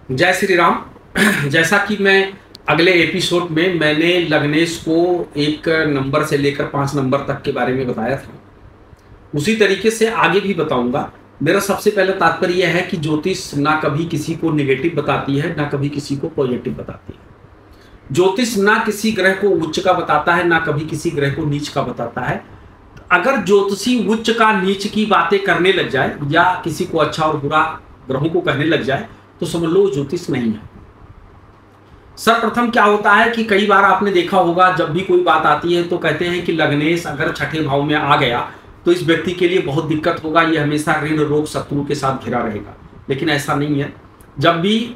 जय श्री राम। जैसा कि मैं अगले एपिसोड में मैंने लग्नेश को एक नंबर से लेकर 5 नंबर तक के बारे में बताया था, उसी तरीके से आगे भी बताऊंगा। मेरा सबसे पहले तात्पर्य यह है कि ज्योतिष ना कभी किसी को नेगेटिव बताती है, ना कभी किसी को पॉजिटिव बताती है। ज्योतिष ना किसी ग्रह को उच्च का बताता है, ना कभी किसी ग्रह को नीच का बताता है। अगर ज्योतिषी उच्च का नीच की बातें करने लग जाए या किसी को अच्छा और बुरा ग्रहों को कहने लग जाए तो समझ लो ज्योतिष नहीं है। सर्वप्रथम क्या होता है कि कई बार आपने देखा होगा, जब भी कोई बात आती है तो कहते हैं कि लग्नेश अगर छठे भाव में आ गया तो इस व्यक्ति के लिए बहुत दिक्कत होगा, ये हमेशा ऋण रोग शत्रु के साथ घिरा रहेगा। लेकिन ऐसा नहीं है। जब भी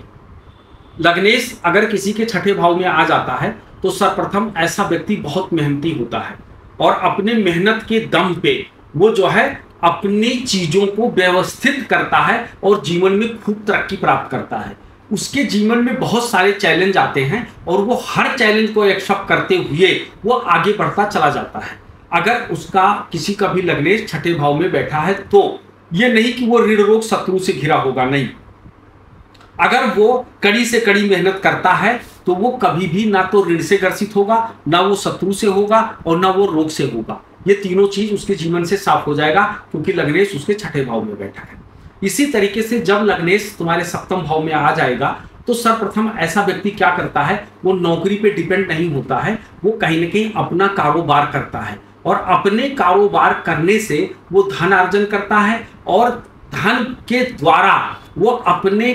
लग्नेश अगर किसी के छठे भाव में आ जाता है तो सर्वप्रथम ऐसा व्यक्ति बहुत मेहनती होता है और अपने मेहनत के दम पे वो जो है अपनी चीजों को व्यवस्थित करता है और जीवन में खूब तरक्की प्राप्त करता है। उसके जीवन में बहुत सारे चैलेंज आते हैं और वो हर चैलेंज को एक्सेप्ट करते हुए वो आगे बढ़ता चला जाता है। अगर उसका किसी का भी लग्नेश छठे भाव में बैठा है तो ये नहीं कि वो ऋण रोग शत्रु से घिरा होगा, नहीं। अगर वो कड़ी से कड़ी मेहनत करता है तो वो कभी भी ना तो ऋण से ग्रसित होगा, ना वो शत्रु से होगा और ना वो रोग से होगा। ये तीनों चीज उसके जीवन से साफ हो जाएगा क्योंकि लग्नेश उसके छठे भाव में बैठा है। इसी तरीके से जब लग्नेश तुम्हारे सप्तम भाव में आ जाएगा तो सर्वप्रथम ऐसा व्यक्ति क्या करता है, वो नौकरी पे डिपेंड नहीं होता है, वो कहीं ना कहीं अपना कारोबार करता है और अपने कारोबार करने से वो धन अर्जन करता है और धन के द्वारा वो अपने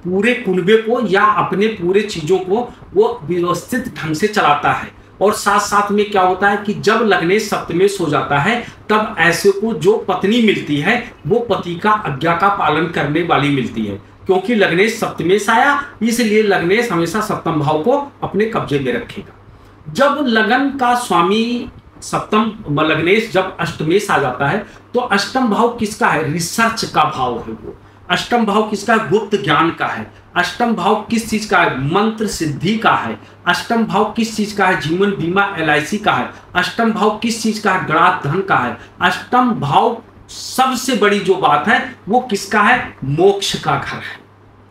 पूरे कुनबे को या अपने पूरे चीजों को वो व्यवस्थित ढंग से चलाता है। और साथ साथ में क्या होता है कि जब लग्नेश सप्तमेश हो जाता है तब ऐसे को जो पत्नी मिलती है वो पति का आज्ञा का पालन करने वाली मिलती है। क्योंकि लग्नेश सप्तमेश आया इसलिए लग्नेश हमेशा सप्तम भाव को अपने कब्जे में रखेगा। जब लगन का स्वामी सप्तम लग्नेश जब अष्टमेश आ जाता है तो अष्टम भाव किसका है? रिसर्च का भाव है। वो अष्टम भाव किसका है? गुप्त ज्ञान का है। अष्टम भाव किस चीज का है? मंत्र सिद्धि का है। अष्टम भाव किस चीज का है? जीवन बीमा LIC का है। अष्टम भाव किस चीज का है? गणात धन का है। अष्टम भाव सबसे बड़ी जो बात है वो किसका है? मोक्ष का घर है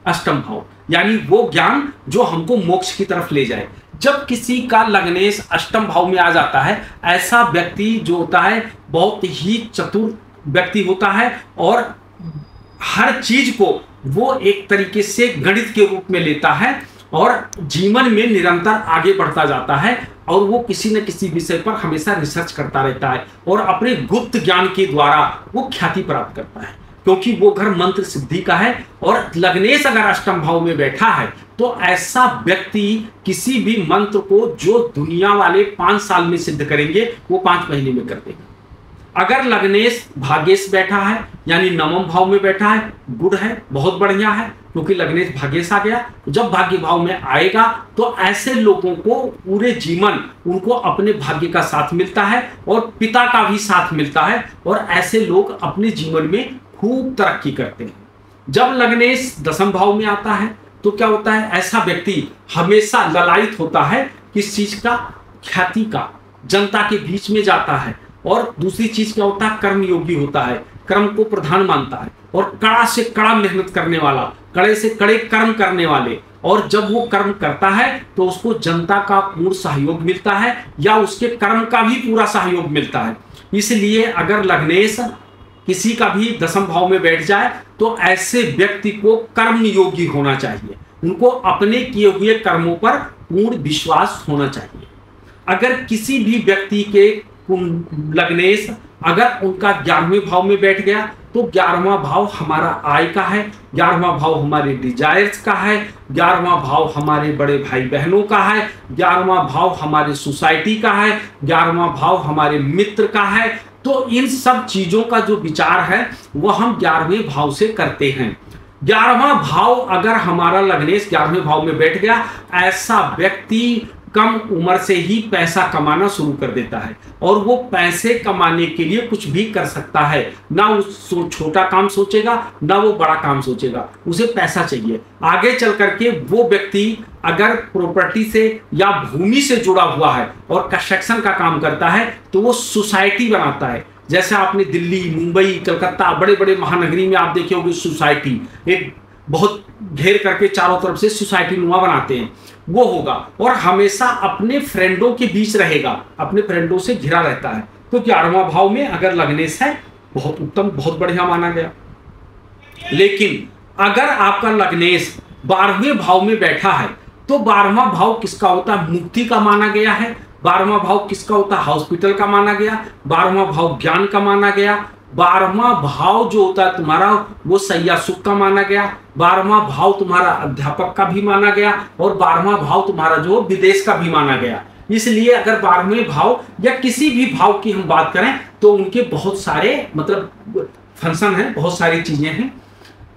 अष्टम भाव, यानी वो ज्ञान जो हमको मोक्ष की तरफ ले जाए। जब किसी का लग्नेश अष्टम भाव में आ जाता है ऐसा व्यक्ति जो होता है बहुत ही चतुर व्यक्ति होता है और हर चीज को वो एक तरीके से गणित के रूप में लेता है और जीवन में निरंतर आगे बढ़ता जाता है और वो किसी न किसी विषय पर हमेशा रिसर्च करता रहता है और अपने गुप्त ज्ञान के द्वारा वो ख्याति प्राप्त करता है क्योंकि वो घर मंत्र सिद्धि का है। और लग्नेश अगर अष्टम भाव में बैठा है तो ऐसा व्यक्ति किसी भी मंत्र को जो दुनिया वाले 5 साल में सिद्ध करेंगे वो 5 महीने में कर देगा। अगर लग्नेश भाग्येश बैठा है यानी नवम भाव में बैठा है, गुड है, बहुत बढ़िया है क्योंकि लग्नेश भाग्येश आ गया। जब भाग्य भाव में आएगा तो ऐसे लोगों को पूरे जीवन उनको अपने भाग्य का साथ मिलता है और पिता का भी साथ मिलता है और ऐसे लोग अपने जीवन में खूब तरक्की करते हैं। जब लग्नेश दसम भाव में आता है तो क्या होता है? ऐसा व्यक्ति हमेशा ललायित होता है किस चीज का? ख्याति का, जनता के बीच में जाता है। और दूसरी चीज क्या होता है? कर्मयोगी होता है, कर्म को प्रधान मानता है और कड़ा से कड़ा मेहनत करने वाला, कड़े से कड़े कर्म करने वाले। और जब वो कर्म करता है तो उसको जनता का पूर्ण सहयोग मिलता है या उसके कर्म का भी पूरा सहयोग मिलता है। इसलिए अगर लग्नेश किसी का भी दसम भाव में बैठ जाए तो ऐसे व्यक्ति को कर्मयोगी होना चाहिए, उनको अपने किए हुए कर्मों पर पूर्ण विश्वास होना चाहिए। अगर किसी भी व्यक्ति के लग्नेश अगर उनका 11वें भाव में बैठ गया तो 11वां भाव हमारा आय का है, 11वां भाव हमारे डिजायर्स का है, 11वां भाव हमारे बड़े भाई बहनों का है, 11वां भाव हमारे सोसाइटी का है, 11वां भाव हमारे मित्र का है। तो इन सब चीजों का जो विचार है वो हम 11वें भाव से करते हैं। 11वां भाव अगर हमारा लग्नेश 11वें भाव में बैठ गया ऐसा व्यक्ति कम उम्र से ही पैसा कमाना शुरू कर देता है और वो पैसे कमाने के लिए कुछ भी कर सकता है। ना वो छोटा काम सोचेगा ना वो बड़ा काम सोचेगा, उसे पैसा चाहिए। आगे चल करके वो व्यक्ति अगर प्रॉपर्टी से या भूमि से जुड़ा हुआ है और कंस्ट्रक्शन का काम करता है तो वो सोसाइटी बनाता है। जैसे आपने दिल्ली, मुंबई, कलकत्ता बड़े बड़े महानगरी में आप देखे होंगे सोसाइटी, एक बहुत घेर करके चारों तरफ से सोसाइटी नुमा बनाते हैं, वो होगा। और हमेशा अपने फ्रेंडों के बीच रहेगा, अपने फ्रेंडों से घिरा रहता है। तो 11वां भाव में अगर लग्नेश है, बहुत उत्तम, बहुत बढ़िया माना गया। लेकिन अगर आपका लग्नेश 12वें भाव में बैठा है, तो 12वां भाव किसका होता है? मुक्ति का माना गया है। 12वां भाव किसका होता है? हॉस्पिटल का माना गया। 12वां भाव ज्ञान का माना गया। 12वां भाव जो होता है तुम्हारा, वो सैया सुख का माना गया। 12वां भाव तुम्हारा अध्यापक का भी माना गया। और 12वां भाव तुम्हारा जो विदेश का भी माना गया। इसलिए अगर 12वें भाव या किसी भी भाव की हम बात करें तो उनके बहुत सारे मतलब फंक्शन है, बहुत सारी चीजें हैं।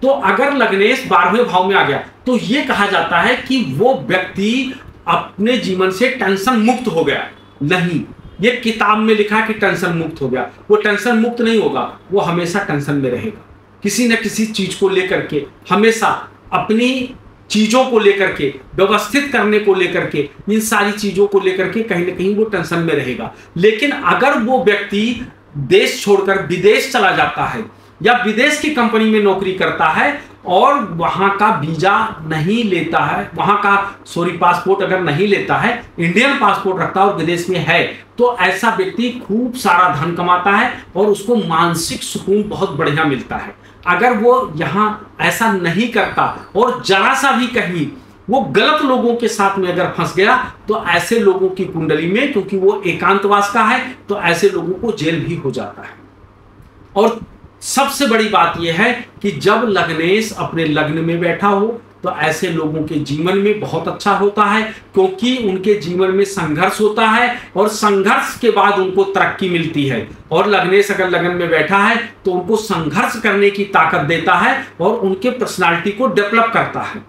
तो अगर लग्नेश 12वें भाव में आ गया तो ये कहा जाता है कि वो व्यक्ति अपने जीवन से टेंशन मुक्त हो गया। नहीं, ये किताब में लिखा है कि टेंशन मुक्त हो गया, वो टेंशन मुक्त नहीं होगा, वो हमेशा टेंशन में रहेगा। किसी न किसी चीज को लेकर के, हमेशा अपनी चीजों को लेकर के, व्यवस्थित करने को लेकर के, इन सारी चीजों को लेकर के कहीं ना कहीं वो टेंशन में रहेगा। लेकिन अगर वो व्यक्ति देश छोड़कर विदेश चला जाता है या विदेश की कंपनी में नौकरी करता है और वहां का वीजा नहीं लेता है, वहां का पासपोर्ट अगर नहीं लेता है, इंडियन पासपोर्ट रखता है और विदेश में है, तो ऐसा व्यक्ति खूब सारा धन कमाता है और उसको मानसिक सुकून बहुत बढ़िया मिलता है। अगर वो यहां ऐसा नहीं करता और जरा सा भी कहीं वो गलत लोगों के साथ में अगर फंस गया, तो ऐसे लोगों की कुंडली में, क्योंकि वो एकांतवास का है, तो ऐसे लोगों को जेल भी हो जाता है। और सबसे बड़ी बात यह है कि जब लग्नेश अपने लग्न में बैठा हो तो ऐसे लोगों के जीवन में बहुत अच्छा होता है, क्योंकि उनके जीवन में संघर्ष होता है और संघर्ष के बाद उनको तरक्की मिलती है। और लग्नेश अगर लग्न में बैठा है तो उनको संघर्ष करने की ताकत देता है और उनके पर्सनालिटी को डेवलप करता है।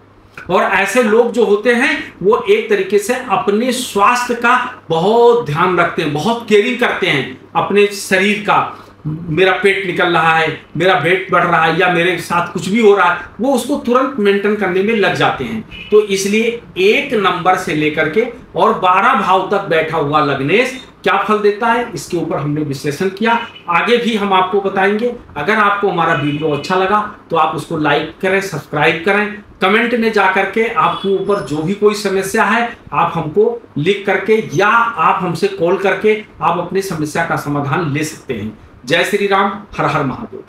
और ऐसे लोग जो होते हैं वो एक तरीके से अपने स्वास्थ्य का बहुत ध्यान रखते हैं, बहुत केयरिंग करते हैं अपने शरीर का। मेरा पेट निकल रहा है, मेरा वेट बढ़ रहा है, या मेरे साथ कुछ भी हो रहा है, वो उसको तुरंत मेंटेन करने में लग जाते हैं। तो इसलिए 1 नंबर से लेकर के और 12 भाव तक बैठा हुआ लग्नेश क्या फल देता है, इसके ऊपर हमने विश्लेषण किया। आगे भी हम आपको बताएंगे। अगर आपको हमारा वीडियो अच्छा लगा तो आप उसको लाइक करें, सब्सक्राइब करें। कमेंट में जाकर के आपके ऊपर जो भी कोई समस्या है आप हमको लिख करके या आप हमसे कॉल करके आप अपनी समस्या का समाधान ले सकते हैं। जय श्री राम, हर हर महादेव।